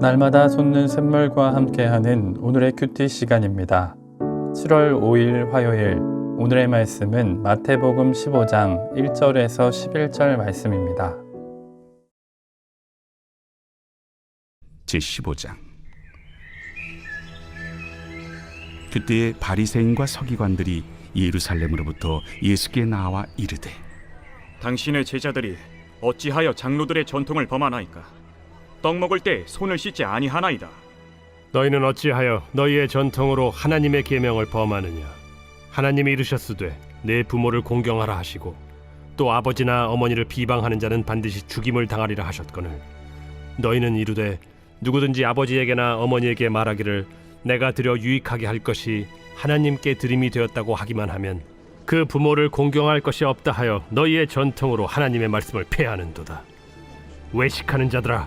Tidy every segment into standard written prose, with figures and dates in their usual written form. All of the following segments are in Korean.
날마다 솟는 샘물과 함께하는 오늘의 큐티 시간입니다. 7월 5일 화요일, 오늘의 말씀은 마태복음 15장 1절에서 11절 말씀입니다. 제15장. 그때에 바리새인과 서기관들이 예루살렘으로부터 예수께 나와 이르되, 당신의 제자들이 어찌하여 장로들의 전통을 범하나이까? 떡 먹을 때 손을 씻지 아니하나이다. 너희는 어찌하여 너희의 전통으로 하나님의 계명을 범하느냐? 하나님이 이르셨으되 내 부모를 공경하라 하시고 또 아버지나 어머니를 비방하는 자는 반드시 죽임을 당하리라 하셨거늘, 너희는 이르되 누구든지 아버지에게나 어머니에게 말하기를 내가 드려 유익하게 할 것이 하나님께 드림이 되었다고 하기만 하면 그 부모를 공경할 것이 없다 하여 너희의 전통으로 하나님의 말씀을 폐하는도다. 외식하는 자들아,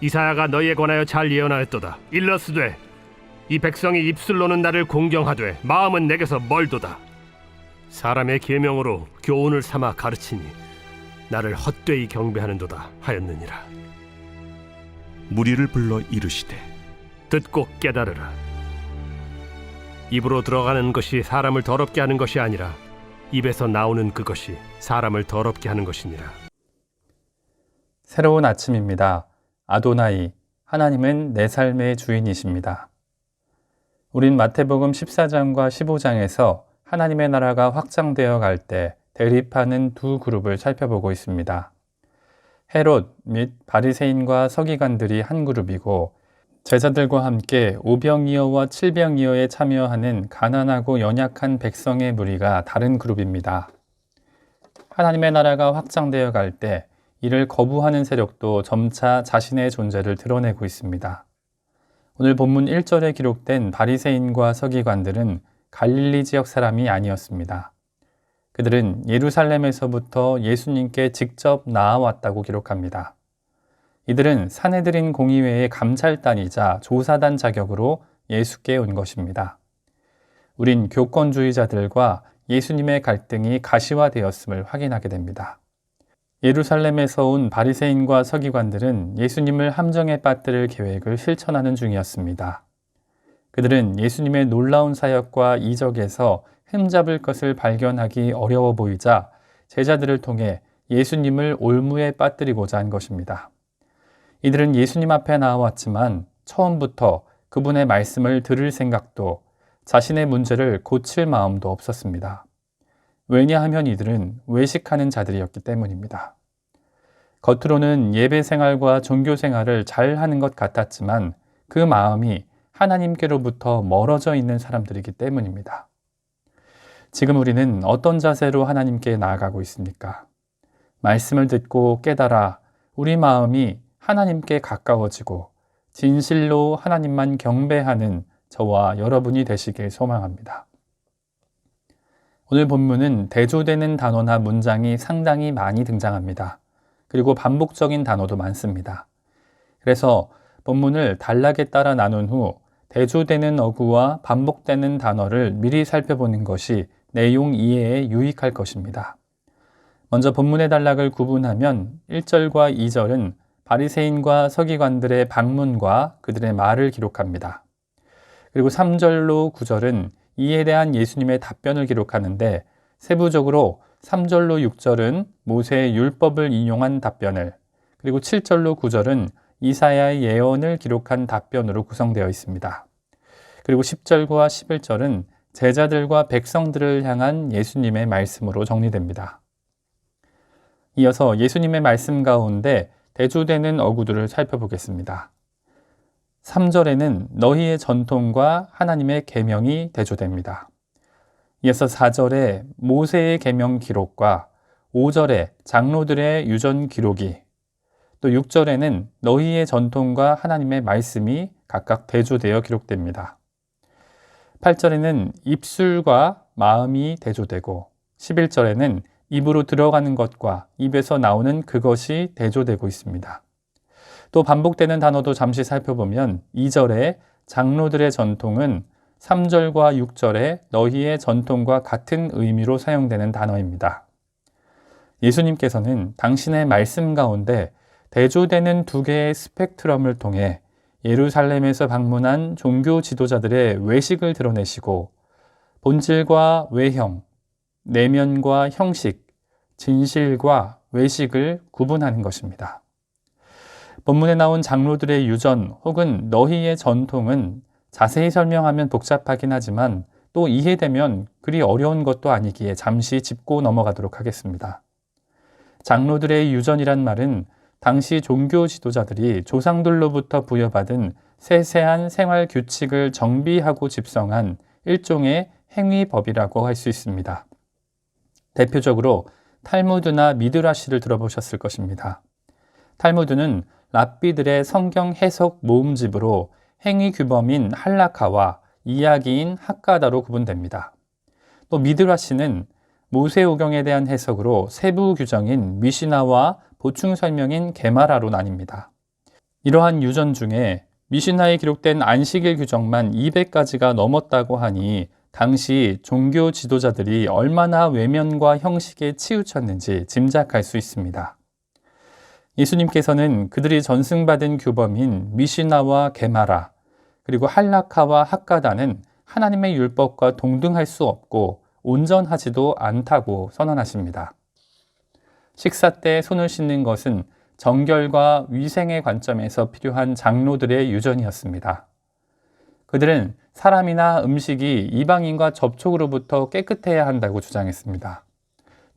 이사야가 너희에 관하여 잘 예언하였도다. 일러스되 이 백성이 입술로는 나를 공경하되 마음은 내게서 멀도다. 사람의 계명으로 교훈을 삼아 가르치니 나를 헛되이 경배하는도다 하였느니라. 무리를 불러 이르시되, 듣고 깨달으라. 입으로 들어가는 것이 사람을 더럽게 하는 것이 아니라 입에서 나오는 그것이 사람을 더럽게 하는 것이니라. 새로운 아침입니다. 아도나이, 하나님은 내 삶의 주인이십니다. 우린 마태복음 14장과 15장에서 하나님의 나라가 확장되어 갈 때 대립하는 두 그룹을 살펴보고 있습니다. 헤롯 및 바리새인과 서기관들이 한 그룹이고, 제자들과 함께 오병이어와 칠병이어에 참여하는 가난하고 연약한 백성의 무리가 다른 그룹입니다. 하나님의 나라가 확장되어 갈 때 이를 거부하는 세력도 점차 자신의 존재를 드러내고 있습니다. 오늘 본문 1절에 기록된 바리새인과 서기관들은 갈릴리 지역 사람이 아니었습니다. 그들은 예루살렘에서부터 예수님께 직접 나아왔다고 기록합니다. 이들은 사내들인 공의회의 감찰단이자 조사단 자격으로 예수께 온 것입니다. 우린 교권주의자들과 예수님의 갈등이 가시화되었음을 확인하게 됩니다. 예루살렘에서 온 바리새인과 서기관들은 예수님을 함정에 빠뜨릴 계획을 실천하는 중이었습니다. 그들은 예수님의 놀라운 사역과 이적에서 흠잡을 것을 발견하기 어려워 보이자 제자들을 통해 예수님을 올무에 빠뜨리고자 한 것입니다. 이들은 예수님 앞에 나왔지만 처음부터 그분의 말씀을 들을 생각도, 자신의 문제를 고칠 마음도 없었습니다. 왜냐하면 이들은 외식하는 자들이었기 때문입니다. 겉으로는 예배 생활과 종교 생활을 잘 하는 것 같았지만 그 마음이 하나님께로부터 멀어져 있는 사람들이기 때문입니다. 지금 우리는 어떤 자세로 하나님께 나아가고 있습니까? 말씀을 듣고 깨달아 우리 마음이 하나님께 가까워지고 진실로 하나님만 경배하는 저와 여러분이 되시길 소망합니다. 오늘 본문은 대조되는 단어나 문장이 상당히 많이 등장합니다. 그리고 반복적인 단어도 많습니다. 그래서 본문을 단락에 따라 나눈 후 대조되는 어구와 반복되는 단어를 미리 살펴보는 것이 내용 이해에 유익할 것입니다. 먼저 본문의 단락을 구분하면 1절과 2절은 바리새인과 서기관들의 방문과 그들의 말을 기록합니다. 그리고 3절로 9절은 이에 대한 예수님의 답변을 기록하는데, 세부적으로 3절로 6절은 모세의 율법을 인용한 답변을, 그리고 7절로 9절은 이사야의 예언을 기록한 답변으로 구성되어 있습니다. 그리고 10절과 11절은 제자들과 백성들을 향한 예수님의 말씀으로 정리됩니다. 이어서 예수님의 말씀 가운데 대조되는 어구들을 살펴보겠습니다. 3절에는 너희의 전통과 하나님의 계명이 대조됩니다. 이어서 4절에 모세의 계명 기록과 5절에 장로들의 유전 기록이, 또 6절에는 너희의 전통과 하나님의 말씀이 각각 대조되어 기록됩니다. 8절에는 입술과 마음이 대조되고, 11절에는 입으로 들어가는 것과 입에서 나오는 그것이 대조되고 있습니다. 또 반복되는 단어도 잠시 살펴보면 2절에 장로들의 전통은 3절과 6절에 너희의 전통과 같은 의미로 사용되는 단어입니다. 예수님께서는 당신의 말씀 가운데 대조되는 두 개의 스펙트럼을 통해 예루살렘에서 방문한 종교 지도자들의 외식을 드러내시고 본질과 외형, 내면과 형식, 진실과 외식을 구분하는 것입니다. 본문에 나온 장로들의 유전 혹은 너희의 전통은 자세히 설명하면 복잡하긴 하지만 또 이해되면 그리 어려운 것도 아니기에 잠시 짚고 넘어가도록 하겠습니다. 장로들의 유전이란 말은 당시 종교 지도자들이 조상들로부터 부여받은 세세한 생활 규칙을 정비하고 집성한 일종의 행위법이라고 할 수 있습니다. 대표적으로 탈무드나 미드라시를 들어보셨을 것입니다. 탈무드는 랍비들의 성경 해석 모음집으로 행위 규범인 할라카와 이야기인 학가다로 구분됩니다. 또 미드라시는 모세오경에 대한 해석으로 세부 규정인 미시나와 보충 설명인 게마라로 나뉩니다. 이러한 유전 중에 미시나에 기록된 안식일 규정만 200가지가 넘었다고 하니 당시 종교 지도자들이 얼마나 외면과 형식에 치우쳤는지 짐작할 수 있습니다. 예수님께서는 그들이 전승받은 규범인 미시나와 게마라, 그리고 할라카와 학가다는 하나님의 율법과 동등할 수 없고 온전하지도 않다고 선언하십니다. 식사 때 손을 씻는 것은 정결과 위생의 관점에서 필요한 장로들의 유전이었습니다. 그들은 사람이나 음식이 이방인과 접촉으로부터 깨끗해야 한다고 주장했습니다.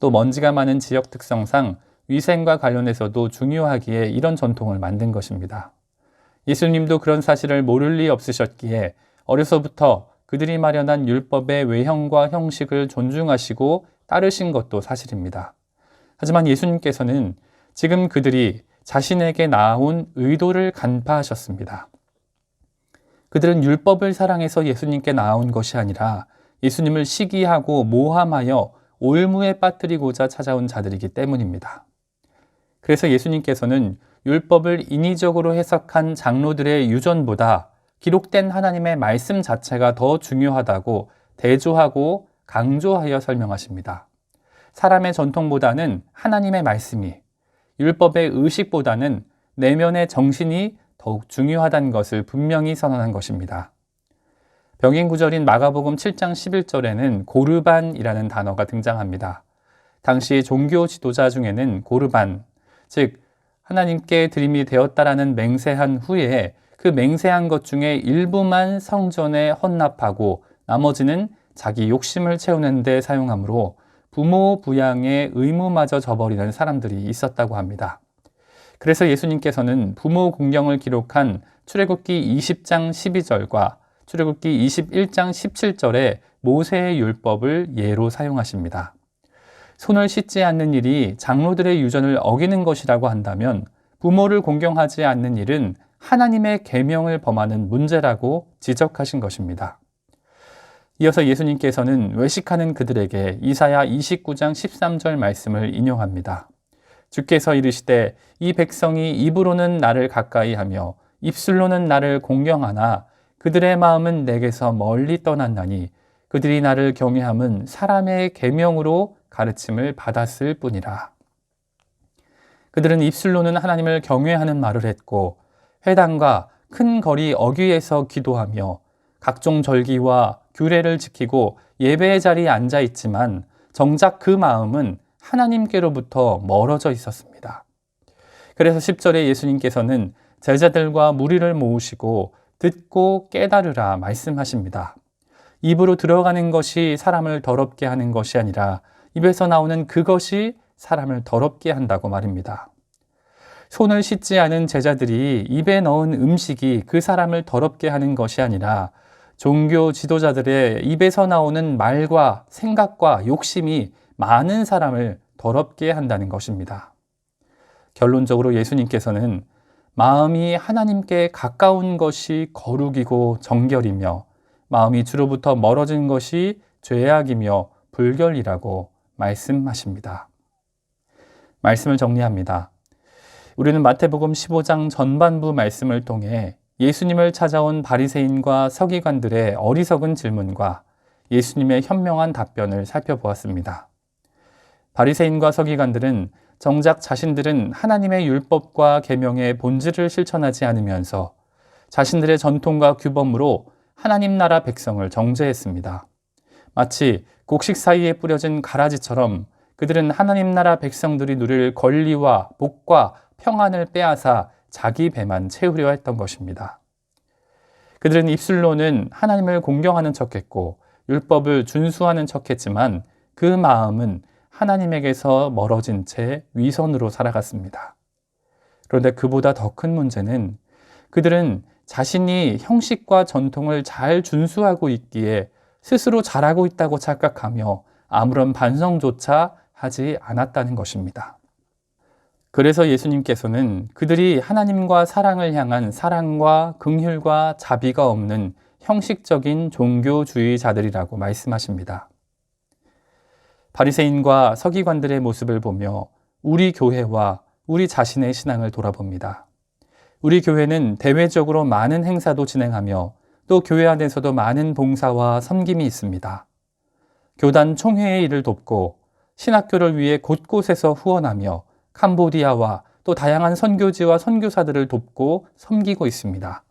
또 먼지가 많은 지역 특성상 위생과 관련해서도 중요하기에 이런 전통을 만든 것입니다. 예수님도 그런 사실을 모를 리 없으셨기에 어려서부터 그들이 마련한 율법의 외형과 형식을 존중하시고 따르신 것도 사실입니다. 하지만 예수님께서는 지금 그들이 자신에게 나아온 의도를 간파하셨습니다. 그들은 율법을 사랑해서 예수님께 나아온 것이 아니라 예수님을 시기하고 모함하여 올무에 빠뜨리고자 찾아온 자들이기 때문입니다. 그래서 예수님께서는 율법을 인위적으로 해석한 장로들의 유전보다 기록된 하나님의 말씀 자체가 더 중요하다고 대조하고 강조하여 설명하십니다. 사람의 전통보다는 하나님의 말씀이, 율법의 의식보다는 내면의 정신이 더욱 중요하다는 것을 분명히 선언한 것입니다. 병인 구절인 마가복음 7장 11절에는 고르반이라는 단어가 등장합니다. 당시 종교 지도자 중에는 고르반, 즉 하나님께 드림이 되었다라는 맹세한 후에 그 맹세한 것 중에 일부만 성전에 헌납하고 나머지는 자기 욕심을 채우는 데 사용하므로 부모 부양의 의무마저 저버리는 사람들이 있었다고 합니다. 그래서 예수님께서는 부모 공경을 기록한 출애굽기 20장 12절과 출애굽기 21장 17절에 모세의 율법을 예로 사용하십니다. 손을 씻지 않는 일이 장로들의 유전을 어기는 것이라고 한다면 부모를 공경하지 않는 일은 하나님의 계명을 범하는 문제라고 지적하신 것입니다. 이어서 예수님께서는 외식하는 그들에게 이사야 29장 13절 말씀을 인용합니다. 주께서 이르시되 이 백성이 입으로는 나를 가까이 하며 입술로는 나를 공경하나 그들의 마음은 내게서 멀리 떠났나니 그들이 나를 경외함은 사람의 계명으로 가르침을 받았을 뿐이라. 그들은 입술로는 하나님을 경외하는 말을 했고 회당과 큰 거리 어귀에서 기도하며 각종 절기와 규례를 지키고 예배의 자리에 앉아 있지만 정작 그 마음은 하나님께로부터 멀어져 있었습니다. 그래서 10절에 예수님께서는 제자들과 무리를 모으시고 듣고 깨달으라 말씀하십니다. 입으로 들어가는 것이 사람을 더럽게 하는 것이 아니라 입에서 나오는 그것이 사람을 더럽게 한다고 말입니다. 손을 씻지 않은 제자들이 입에 넣은 음식이 그 사람을 더럽게 하는 것이 아니라 종교 지도자들의 입에서 나오는 말과 생각과 욕심이 많은 사람을 더럽게 한다는 것입니다. 결론적으로 예수님께서는 마음이 하나님께 가까운 것이 거룩이고 정결이며 마음이 주로부터 멀어진 것이 죄악이며 불결이라고 말씀하십니다. 말씀을 정리합니다. 우리는 마태복음 15장 전반부 말씀을 통해 예수님을 찾아온 바리새인과 서기관들의 어리석은 질문과 예수님의 현명한 답변을 살펴보았습니다. 바리새인과 서기관들은 정작 자신들은 하나님의 율법과 계명의 본질을 실천하지 않으면서 자신들의 전통과 규범으로 하나님 나라 백성을 정죄했습니다. 마치 곡식 사이에 뿌려진 가라지처럼 그들은 하나님 나라 백성들이 누릴 권리와 복과 평안을 빼앗아 자기 배만 채우려 했던 것입니다. 그들은 입술로는 하나님을 공경하는 척했고 율법을 준수하는 척했지만 그 마음은 하나님에게서 멀어진 채 위선으로 살아갔습니다. 그런데 그보다 더 큰 문제는 그들은 자신이 형식과 전통을 잘 준수하고 있기에 스스로 잘하고 있다고 착각하며 아무런 반성조차 하지 않았다는 것입니다. 그래서 예수님께서는 그들이 하나님과 사랑을 향한 사랑과 긍휼과 자비가 없는 형식적인 종교주의자들이라고 말씀하십니다. 바리새인과 서기관들의 모습을 보며 우리 교회와 우리 자신의 신앙을 돌아봅니다. 우리 교회는 대외적으로 많은 행사도 진행하며 또 교회 안에서도 많은 봉사와 섬김이 있습니다. 교단 총회의 일을 돕고 신학교를 위해 곳곳에서 후원하며 캄보디아와 또 다양한 선교지와 선교사들을 돕고 섬기고 있습니다.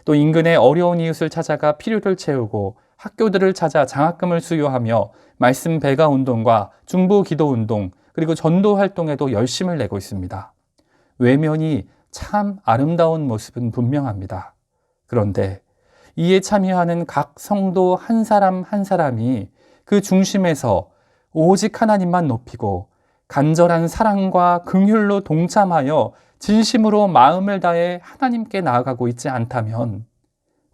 또 인근의 어려운 이웃을 찾아가 필요를 채우고 학교들을 찾아 장학금을 수여하며 말씀 배가 운동과 중보 기도 운동 그리고 전도 활동에도 열심을 내고 있습니다. 외면이 참 아름다운 모습은 분명합니다. 그런데 이에 참여하는 각 성도 한 사람 한 사람이 그 중심에서 오직 하나님만 높이고 간절한 사랑과 긍휼로 동참하여 진심으로 마음을 다해 하나님께 나아가고 있지 않다면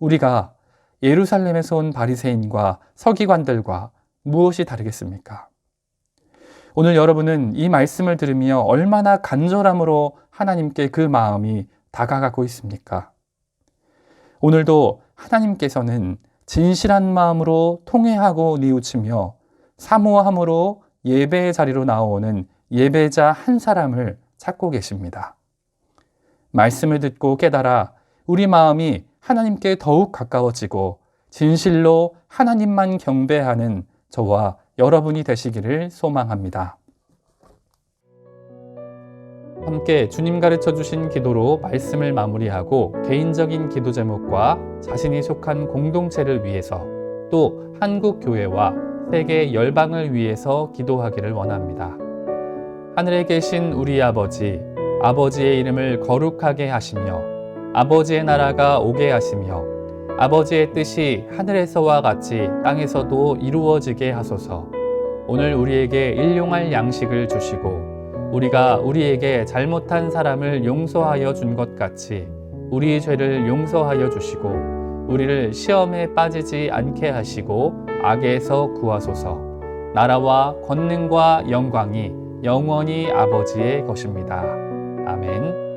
우리가 예루살렘에서 온 바리새인과 서기관들과 무엇이 다르겠습니까? 오늘 여러분은 이 말씀을 들으며 얼마나 간절함으로 하나님께 그 마음이 다가가고 있습니까? 오늘도 하나님께서는 진실한 마음으로 통회하고 뉘우치며 사모함으로 예배의 자리로 나오는 예배자 한 사람을 찾고 계십니다. 말씀을 듣고 깨달아 우리 마음이 하나님께 더욱 가까워지고 진실로 하나님만 경배하는 저와 여러분이 되시기를 소망합니다. 함께 주님 가르쳐 주신 기도로 말씀을 마무리하고 개인적인 기도 제목과 자신이 속한 공동체를 위해서 또 한국 교회와 세계 열방을 위해서 기도하기를 원합니다. 하늘에 계신 우리 아버지, 아버지의 이름을 거룩하게 하시며 아버지의 나라가 오게 하시며 아버지의 뜻이 하늘에서와 같이 땅에서도 이루어지게 하소서. 오늘 우리에게 일용할 양식을 주시고 우리가 우리에게 잘못한 사람을 용서하여 준 것 같이 우리 죄를 용서하여 주시고 우리를 시험에 빠지지 않게 하시고 악에서 구하소서. 나라와 권능과 영광이 영원히 아버지의 것입니다. 아멘.